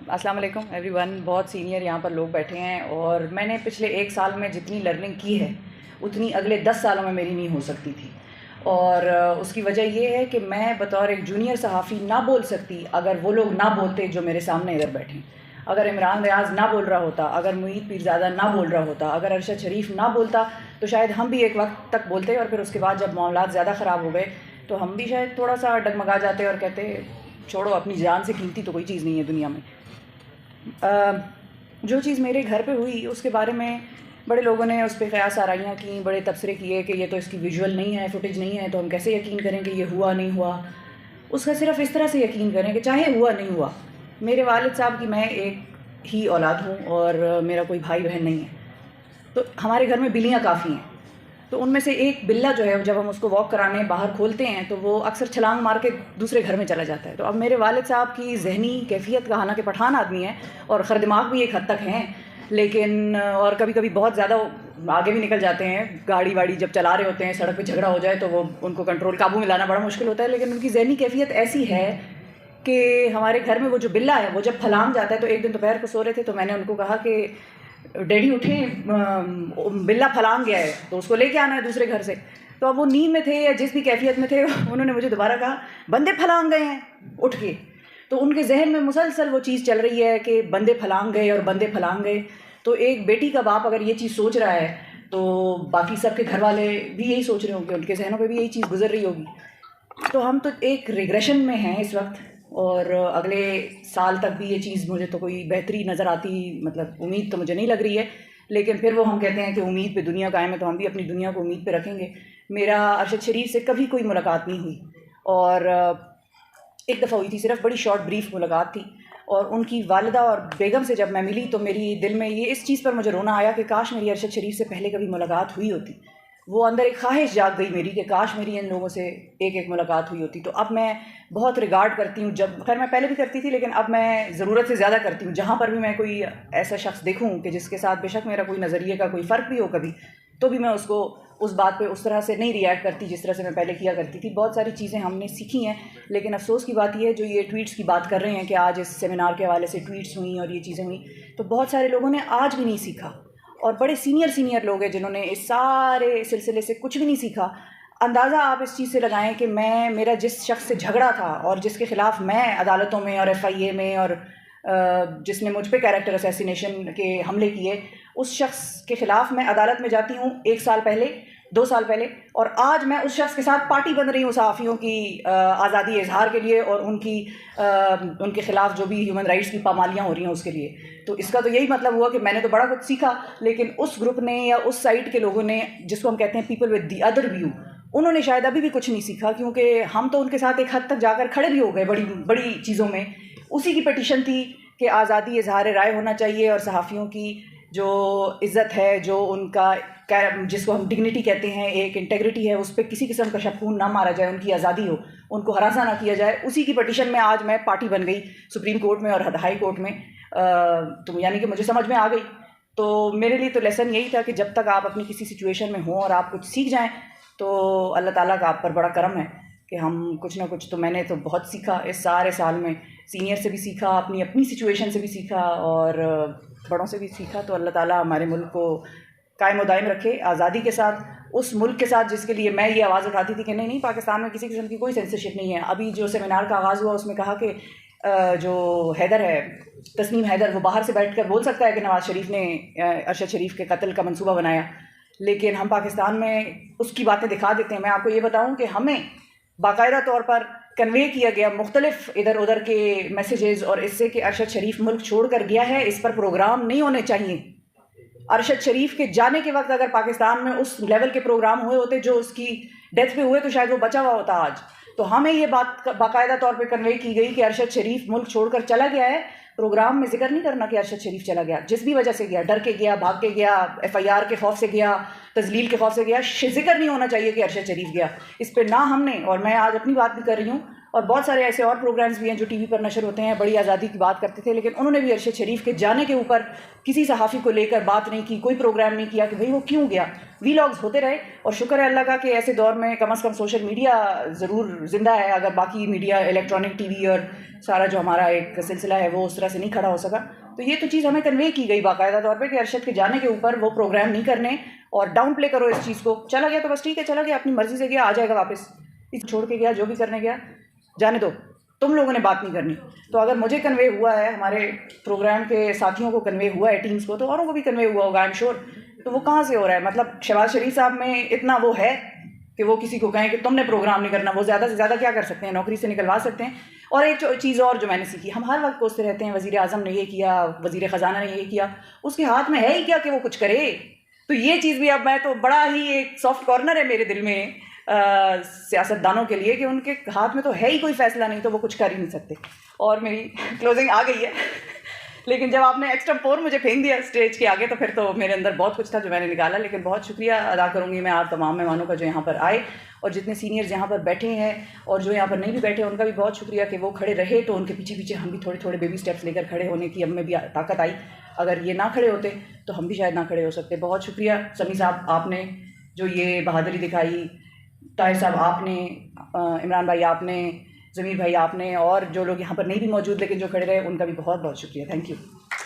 अस्सलाम वालेकुम एवरीवन। बहुत सीनियर यहाँ पर लोग बैठे हैं और मैंने पिछले 1 साल में जितनी लर्निंग की है उतनी अगले 10 सालों में मेरी नहीं हो सकती थी। और उसकी वजह ये है कि मैं बतौर एक जूनियर सहाफ़ी ना बोल सकती अगर वो लोग ना बोलते जो मेरे सामने इधर बैठे। अगर इमरान रियाज़ ना बोल रहा होता, अगर मुईद पीरज़ादा ना बोल रहा होता, अगर अरशद शरीफ ना बोलता तो शायद हम भी एक वक्त तक बोलते और फिर उसके बाद जब मामलात ज़्यादा ख़राब हो गए तो हम भी शायद थोड़ा सा डगमगा जाते और कहते छोड़ो, अपनी जान से कीमती तो कोई चीज़ नहीं है दुनिया में। जो चीज़ मेरे घर पे हुई उसके बारे में बड़े लोगों ने उस पर क़यास आराइयाँ की, बड़े तबसरे किए कि ये तो इसकी विजुअल नहीं है, फुटेज नहीं है, तो हम कैसे यकीन करें कि ये हुआ नहीं हुआ। उसका सिर्फ इस तरह से यकीन करें कि चाहे हुआ नहीं हुआ, मेरे वालिद साहब की मैं एक ही औलाद हूँ और मेरा कोई भाई बहन नहीं है। तो हमारे घर में बिल्लियाँ काफ़ी हैं, तो उनमें से एक बिल्ला जो है जब हम उसको वॉक कराने बाहर खोलते हैं तो वो अक्सर छलांग मार के दूसरे घर में चला जाता है। तो अब मेरे वालिद साहब की ज़हनी कैफियत का, हालांकि पठान आदमी है और ख़र दिमाग भी एक हद तक हैं, लेकिन और कभी कभी बहुत ज़्यादा आगे भी निकल जाते हैं। गाड़ी वाड़ी जब चला रहे होते हैं, सड़क पे झगड़ा हो जाए तो वो उनको कंट्रोल काबू में लाना बड़ा मुश्किल होता है। लेकिन उनकी ज़हनी कैफियत ऐसी है कि हमारे घर में वो जो बिल्ला है वो जब फलांग जाता है, तो एक दिन दोपहर को सो रहे थे तो मैंने उनको कहा कि डैडी उठे, बिल्ला फलांग गया है तो उसको लेके आना है दूसरे घर से। तो अब वो नींद में थे या जिस भी कैफियत में थे उन्होंने मुझे दोबारा कहा बंदे फलांग गए हैं उठ के। तो उनके जहन में मुसलसल वो चीज़ चल रही है कि बंदे फलांग गए और बंदे फलांग गए। तो एक बेटी का बाप अगर ये चीज़ सोच रहा है तो बाकी सबके घर वाले भी यही सोच रहे होंगे, उनके जहनों पे भी यही चीज़ गुजर रही होगी। तो हम तो एक रिग्रेशन में हैं इस वक्त और अगले साल तक भी ये चीज़ मुझे तो कोई बेहतरी नज़र आती, मतलब उम्मीद तो मुझे नहीं लग रही है। लेकिन फिर वो हम कहते हैं कि उम्मीद पे दुनिया कायम है, तो हम भी अपनी दुनिया को उम्मीद पे रखेंगे। मेरा अरशद शरीफ से कभी कोई मुलाकात नहीं हुई और एक दफ़ा हुई थी, सिर्फ बड़ी शॉर्ट ब्रीफ मुलाकात थी। और उनकी वालिदा और बेगम से जब मैं मिली तो मेरी दिल में ये इस चीज़ पर मुझे रोना आया कि काश मेरी अरशद शरीफ से पहले कभी मुलाकात हुई होती। वो अंदर एक ख्वाहिश जाग गई मेरी कि काश मेरी इन लोगों से एक एक मुलाकात हुई होती। तो अब मैं बहुत रिगार्ड करती हूँ, जब खैर मैं पहले भी करती थी लेकिन अब मैं ज़रूरत से ज़्यादा करती हूँ। जहाँ पर भी मैं कोई ऐसा शख्स देखूँ कि जिसके साथ बेशक मेरा कोई नज़रिए का कोई फ़र्क भी हो कभी, तो भी मैं उसको उस बात पे उस तरह से नहीं रिएक्ट करती जिस तरह से मैं पहले किया करती थी। बहुत सारी चीज़ें हमने सीखी हैं, लेकिन अफसोस की बात यह है जो ये ट्वीट्स की बात कर रहे हैं कि आज इस सेमिनार के हवाले से ट्वीट्स हुई और ये चीज़ें हुई, तो बहुत सारे लोगों ने आज भी नहीं सीखा और बड़े सीनियर लोग हैं जिन्होंने इस सारे सिलसिले से कुछ भी नहीं सीखा। अंदाज़ा आप इस चीज़ से लगाएं कि मेरा जिस शख्स से झगड़ा था और जिसके ख़िलाफ़ मैं अदालतों में और FIA में और जिसने मुझ पे कैरेक्टर असैसिनेशन के हमले किए, उस शख्स के ख़िलाफ़ मैं अदालत में जाती हूँ 1 साल पहले, 2 साल पहले, और आज मैं उस शख्स के साथ पार्टी बन रही हूँ सहाफ़ियों की आज़ादी इजहार के लिए और उनके ख़िलाफ़ जो भी ह्यूमन राइट्स की पामालियाँ हो रही हैं उसके लिए। तो इसका तो यही मतलब हुआ कि मैंने तो बड़ा कुछ सीखा, लेकिन उस ग्रुप ने या उस साइड के लोगों ने, जिसको हम कहते हैं people with the other view, उन्होंने शायद अभी भी कुछ नहीं सीखा, क्योंकि हम तो उनके साथ एक हद तक जाकर खड़े भी हो गए बड़ी बड़ी चीज़ों में। उसी की पिटीशन थी कि आज़ादी इजहार राय होना चाहिए और सहाफ़ियों की जो इज़्ज़त है, जो उनका जिसको हम डिग्निटी कहते हैं, एक इंटेग्रिटी है, उस पर किसी किस्म का शक ना मारा जाए, उनकी आज़ादी हो, उनको हरासा ना किया जाए। उसी की पिटीशन में आज मैं पार्टी बन गई सुप्रीम कोर्ट में और हाई कोर्ट में। तो यानी कि मुझे समझ में आ गई। तो मेरे लिए तो लेसन यही था कि जब तक आप अपनी किसी सिचुएशन में हों और आप कुछ सीख जाएं तो अल्लाह ताला का आप पर बड़ा करम है कि हम कुछ ना कुछ, तो मैंने तो बहुत सीखा इस सारे साल में। सीनियर से भी सीखा, अपनी सिचुएशन से भी सीखा और बड़ों से भी सीखा। तो अल्लाह ताला हमारे मुल्क को कायम दायम रखे आज़ादी के साथ, उस मुल्क के साथ जिसके लिए मैं ये आवाज़ उठाती थी कि नहीं नहीं, पाकिस्तान में किसी किस्म की कोई सेंसरशिप नहीं है। अभी जो सेमिनार का आगाज़ हुआ उसमें कहा कि जो हैदर है, तस्नीम हैदर, वो बाहर से बैठकर बोल सकता है कि नवाज़ शरीफ ने अरशद शरीफ के कत्ल का मंसूबा बनाया, लेकिन हम पाकिस्तान में उसकी बातें दिखा देते हैं। मैं आपको ये बताऊं कि हमें बाकायदा तौर पर कन्वे किया गया मुख्तलिफ इधर उधर के मैसेजेस और इससे कि अरशद शरीफ मुल्क छोड़ कर गया है, इस पर प्रोग्राम नहीं होने चाहिए। अरशद शरीफ के जाने के वक्त अगर पाकिस्तान में उस लेवल के प्रोग्राम हुए होते जो उसकी डेथ पे हुए तो शायद वो बचा हुआ होता आज। तो हमें ये बात बाकायदा तौर पे कन्वे की गई कि अरशद शरीफ मुल्क छोड़कर चला गया है। प्रोग्राम में जिक्र नहीं करना कि अरशद शरीफ चला गया, जिस भी वजह से गया, डर के गया, भाग के गया, FIR के खौफ से गया, तजलील के खौफ से गया, जिक्र नहीं होना चाहिए कि अरशद शरीफ गया। इस पर ना हमने, और मैं आज अपनी बात भी कर रही हूँ और बहुत सारे ऐसे और प्रोग्राम्स भी हैं जो टीवी पर नशर होते हैं, बड़ी आज़ादी की बात करते थे, लेकिन उन्होंने भी अरशद शरीफ के जाने के ऊपर किसी सहाफ़ी को लेकर बात नहीं की, कोई प्रोग्राम नहीं किया कि भाई वो क्यों गया। वीलॉग्स होते रहे और शुक्र है अल्लाह का कि ऐसे दौर में कम से कम सोशल मीडिया ज़रूर ज़िंदा है। अगर बाकी मीडिया, इलेक्ट्रॉनिक टीवी और सारा जो हमारा एक सिलसिला है वो उस तरह से नहीं खड़ा हो सका, तो ये तो चीज़ हमें कन्वे की गई बाकायदा तौर पे कि अरशद के जाने के ऊपर वो प्रोग्राम नहीं करने और डाउन प्ले करो इस चीज़ को। चला गया तो बस ठीक है, चला गया, अपनी मर्ज़ी से गया, आ जाएगा वापस। इस छोड़ के गया, जो भी करने गया जाने दो, तुम लोगों ने बात नहीं करनी। तो अगर मुझे कन्वे हुआ है, हमारे प्रोग्राम के साथियों को कन्वे हुआ है, टीम्स को, तो औरों को भी कन्वे हुआ होगा आई एम श्योर। तो वो कहाँ से हो रहा है? मतलब शहबाज शरीफ साहब में इतना वो है कि वो किसी को कहें कि तुमने प्रोग्राम नहीं करना। वो ज़्यादा से ज़्यादा क्या कर सकते हैं? नौकरी से निकलवा सकते हैं। और एक चीज़ और जो मैंने सीखी, हम हर वक्त कोसते रहते हैं वज़ीर आज़म ने ये किया, वज़ीर ख़जाना ने ये किया, उसके हाथ में है ही क्या कि वो कुछ करे? तो ये चीज़ भी अब मैं तो बड़ा ही एक सॉफ्ट कॉर्नर है मेरे दिल में सियासतदानों के लिए कि उनके हाथ में तो है ही कोई फ़ैसला नहीं, तो वो कुछ कर ही नहीं सकते। और मेरी क्लोजिंग आ गई है लेकिन जब आपने एक्स्ट्रा 4 मुझे फेंक दिया स्टेज के आगे, तो फिर तो मेरे अंदर बहुत कुछ था जो मैंने निकाला। लेकिन बहुत शुक्रिया अदा करूँगी मैं आप तमाम मेहमानों का जो यहाँ पर आए, और जितने सीनियर्स यहाँ पर बैठे हैं और जो यहाँ पर नहीं भी बैठे उनका भी बहुत शुक्रिया कि वो खड़े रहे। तो उनके पीछे पीछे हम भी थोड़े थोड़े बेबी स्टेप्स लेकर खड़े होने की हमें भी ताकत आई। अगर ये ना खड़े होते तो हम भी शायद ना खड़े हो सकते। बहुत शुक्रिया समी साहब, आपने जो ये बहादुरी दिखाई, ताहिर साहब आपने, इमरान भाई आपने, ज़मीर भाई आपने, और जो लोग यहाँ पर नहीं भी मौजूद लेकिन जो खड़े रहे उनका भी बहुत बहुत शुक्रिया। Thank you.